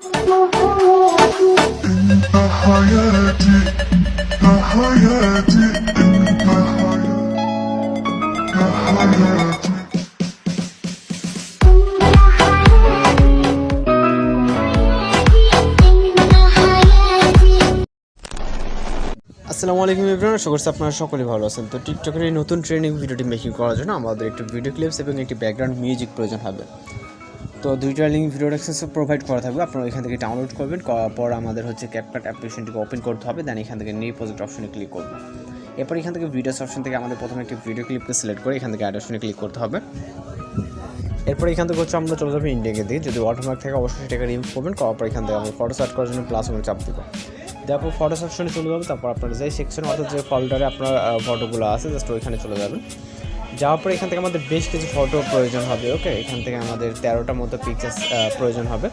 আসসালামু আলাইকুম এভরিওয়ান, আশা করছি আপনারা সকলেই ভালো আছেন। তো টিকটকের এই নতুন ট্রেনিং ভিডিওটি মেকিং করার জন্য আমাদের একটি ভিডিও ক্লিপস এবং একটি ব্যাকগ্রাউন্ড মিউজিক প্রয়োজন হবে। তো দুইটা লিঙ্ক ভিডিও অ্যাক্সেস প্রোভাইড করা থাকবে, আপনারা এখান থেকে ডাউনলোড করবেন। করার পর আমাদের হচ্ছে CapCut অ্যাপ্লিকেশনটিকে ওপেন করতে হবে। দেন এখান থেকে নিউ প্রজেক্ট অপশনে ক্লিক করব। এরপর এখান থেকে ভিডিওস অপশন থেকে আমাদের প্রথমে একটি ভিডিও ক্লিপকে সিলেক্ট করে এখান থেকে অ্যাড অপশনে ক্লিক করতে হবে। এরপর এখান থেকে হচ্ছে আমরা চলে যাবো ইন্ডিয়াকে দিয়ে, যদি ওয়াটারমার্ক থেকে অবশ্যই সেটাকে রিমুভ করবেন। করার পর এখান থেকে আমরা ফটো সার্চ করার জন্য প্লাস চাপ দেবো। তারপর ফটো সেকশনে চলে যাবে। তারপর আপনার যে সেকশন অর্থাৎ যে ফোল্ডারে আপনার ফটোগুলো আছে জাস্ট ওইখানে চলে যাবেন। যাওয়ার পরে এখান থেকে আমাদের বেশ কিছু ফটো প্রয়োজন হবে। ওকে, এখান থেকে আমাদের 13টা মতো পিকচার প্রয়োজন হবে।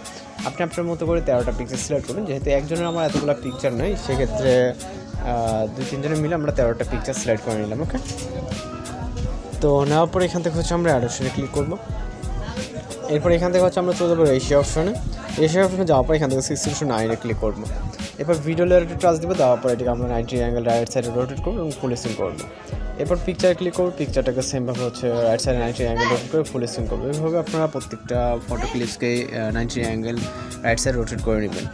আপনি আপনার মতো করে 13টা পিকচার সিলেক্ট করবেন। যেহেতু একজনের আমার এতগুলো পিকচার নেই, সেক্ষেত্রে 2-3 জনে মিলে আমরা 13টা পিকচার সিলেক্ট করে নিলাম। ওকে, তো নেওয়ার পরে এখান থেকে হচ্ছে আমরা অ্যাড অপশনে ক্লিক করবো। এরপর এখান থেকে হচ্ছে আমরা চলে যাবো এশিয়া অপশনে। এশিয়া অপশনে যাওয়ার পর এখান থেকে 16:9 ক্লিক করবো। এরপর ভিডিও লেয়ারটি টাচ দেবো। দেওয়ার পর এটাকে আমরা 90 অ্যাঙ্গেল রাইট সাইডে রোটেট করবো এবং ফুল স্ক্রিন করবো। এরপর পিকচার ক্লিক করবো। পিকচারটাকে সেমভাবে হচ্ছে রাইট সাইডে 90 অ্যাঙ্গেল রোটেট করে ফুল স্ক্রিন করবো। এইভাবে আপনারা প্রত্যেকটা ফটো ক্লিপসকে 90 অ্যাঙ্গেল রাইট সাইড রোটেট করে নেবেন।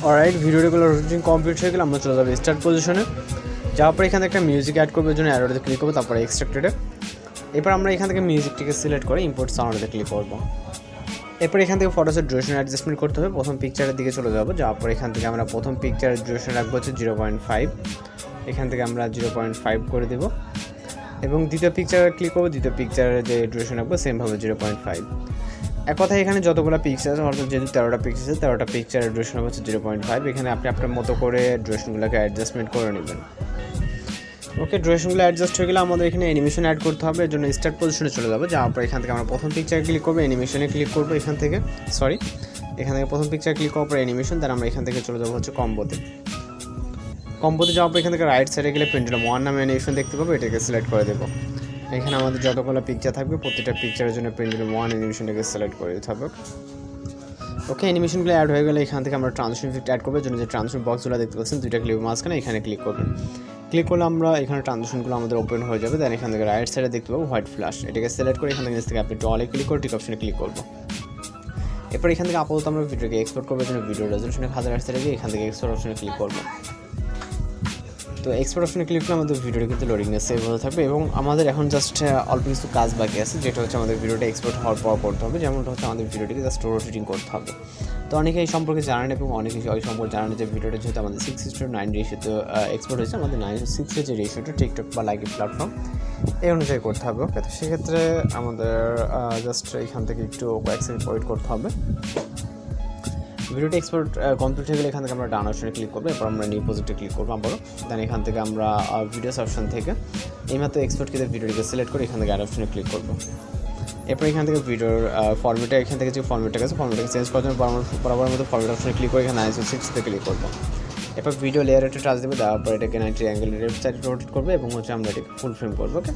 অলরাইট, ভিডিওগুলো রোটেটিং কমপ্লিট হয়ে গেলে আমরা চলে যাবো স্টার্ট পজিশনে। যাওয়ার পর এখানে একটা মিউজিক অ্যাড করবো, জন্য অ্যারোতে ক্লিক করবো, তারপরে এক্সট্রাক্টেডে। এরপর আমরা এখান থেকে মিউজিকটিকে সিলেক্ট করে ইম্পোর্ট সাউন্ডে ক্লিক করবো। এরপর এখান থেকে ফটোসের ডিউরেশন অ্যাডজাস্টমেন্ট করতে হবে। প্রথম পিকচারের দিকে চলে যাবো। যাওয়ার পর এখান থেকে আমরা প্রথম পিকচারের ডিউরেশন রাখবো হচ্ছে 0.5। এখান থেকে আমরা 0.5 করে দেবো এবং দ্বিতীয় পিকচারে ক্লিক করবো। দ্বিতীয় পিকচারের যে ডিউরেশন রাখবো সেমভাবে 0.5। এক কথায় এখানে যতগুলো পিকচার আছে, অর্থাৎ যেহেতু 13টা পিকচার আছে, 13টা পিকচারের ডিউরেশন হচ্ছে 0.5। এখানে আপনি আপনার মতো করে ডিউরেশনগুলোকে অ্যাডজাস্টমেন্ট করে নেবেন। ওকে, ডিউরেশনগুলো অ্যাডজাস্ট হয়ে গেলে আমাদের এখানে অ্যানিমেশন অ্যাড করতে হবে। এর জন্য স্টার্ট পজিশনে চলে যাবো। যাওয়ার পর এখান থেকে আমরা প্রথম পিকচারে ক্লিক করবো, অ্যানিমেশনে ক্লিক করবো। এখান থেকে প্রথম পিকচার ক্লিক করার পর অ্যানিমেশন, তার আমরা এখান থেকে চলে যাবো হচ্ছে কম্বোতে যাওয়ার পর এখান থেকে রাইট সাইডে গেলে পেন্ডুলাম 1 নামে অ্যানিমেশন দেখতে পাবো। এটাকে সিলেক্ট করে দেবো। এখানে আমাদের যতগুলো পিকচার থাকবে প্রত্যেকটা পিকচারের জন্য পেন্ডুলাম 1 অ্যানিমেশনটাকে সিলেক্ট করে দিতে হবে। ওকে, অ্যানিমেশনগুলো অ্যাড হয়ে গেলে এখান থেকে আমরা ট্রান্সফর্ম ইফেক্ট অ্যাড করবো। জন্য যে ট্রান্সফর্ম বক্সগুলো দেখতে পাচ্ছেন, দুইটা ক্লিপ মাঝখানে, এখানে ক্লিক করবেন। ক্লিক করলে আমরা এখানে ট্রানজিশনগুলো আমাদের ওপেন হয়ে যাবে। দেন এখান থেকে রাইট সাইডে দেখতে পাবো হোয়াইট ফ্ল্যাশ। এটাকে সিলেক্ট করে এখান থেকে আপনি ডলে ক্লিক করে টিক অপশনে ক্লিক করবো। এরপর এখান থেকে আপাতত আমরা ভিডিওকে এক্সপোর্ট করবো, জন্য ভিডিও রেজলিউশনে 1000 আসতে গিয়ে এখান থেকে এক্সপোর্ট অপশনে ক্লিক করবো। তো এক্সপোর্ট অপশনে ক্লিক করলে আমাদের ভিডিওটা কিন্তু লোডিংয়ে সেভ হতে থাকবে এবং আমাদের এখন জাস্ট অল্প কিছু কাজ বাকি আছে, যেটা হচ্ছে আমাদের ভিডিওটা এক্সপোর্ট হওয়ার পর করতে হবে। যেমনটা হচ্ছে আমাদের ভিডিওটিকে জাস্ট রোটেটিং করতে হবে। তো অনেকে এই সম্পর্কে জানেন এবং অনেকে এই সম্পর্কে জানেন যে ভিডিওটা যেহেতু আমাদের 6:9 রেশিওতে এক্সপোর্ট হয়েছে, আমাদের 9:6 যে রেশিওটা টিকটক বা লাইক প্ল্যাটফর্ম এই অনুযায়ী করতে হবে। ওকে, তো সেক্ষেত্রে আমাদের জাস্ট এখান থেকে একটু কয়েক সেকেন্ড ওয়েট করতে হবে। ভিডিওটা এক্সপোর্ট কমপ্লিট হয়ে গেলে এখান থেকে আমরা ডান অপশনে ক্লিক করবো। এরপর আমরা নিউ প্রজেক্টে ক্লিক করবো আবারও। দেন এখান থেকে আমরা ভিডিওস অপশন থেকে এইমাত্র এক্সপোর্ট করে ভিডিওটিকে সিলেক্ট করে এখান থেকে অ্যাড অপশনে ক্লিক করবো। এরপর এখান থেকে ভিডিওর ফর্মেটে এখান থেকে যে ফর্মেটটা আছে ফর্মেটটাকে চেঞ্জ করার জন্য বরাবর মতো ফর্মেট অপশনে ক্লিক করে এখানে 9:6 ক্লিক করবো। এরপর ভিডিও লেয়ারে একটা টাচ দেবো। দেওয়ার পর এটাকে 90 অ্যাঙ্গেল লেফট সাইডে রোটেট করবো এবং হচ্ছে আমরা এটাকে ফুল ফ্রেম করবো। ওকে,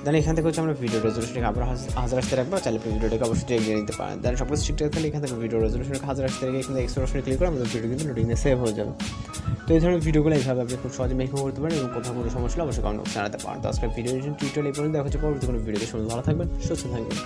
দেন এখান থেকে হচ্ছে আমরা ভিডিও রেজলিউশনকে আবার 1000 আসতে রাখবো। চাইলে ভিডিওটাকে অবশ্যই এগিয়ে নিতে পারেন। দেন সব কিছু ঠিকঠাক থাকলে এখান থেকে ভিডিও রেজলিউশনকে 1000 আসতে রেখে এখান থেকে এক্সপোর্ট অপশনে ক্লিক করে আমাদের ভিডিও কিন্তু লোডিংয়ে সেভ হয়ে যাবে। তো এই ধরনের ভিডিওগুলো এইভাবে আপনি খুব সহজে মেকিং করতে পারেন এবং কোথাও কোনো সমস্যা হলে অবশ্যই কমেন্ট বক্সে জানাতে পারেন। তো আজকের ভিডিও টিউটোরিয়াল এই পর্যন্ত দেখা হচ্ছে পরবর্তী কোনো ভিডিওতে। ভালো থাকবেন, সুস্থ থাকবেন।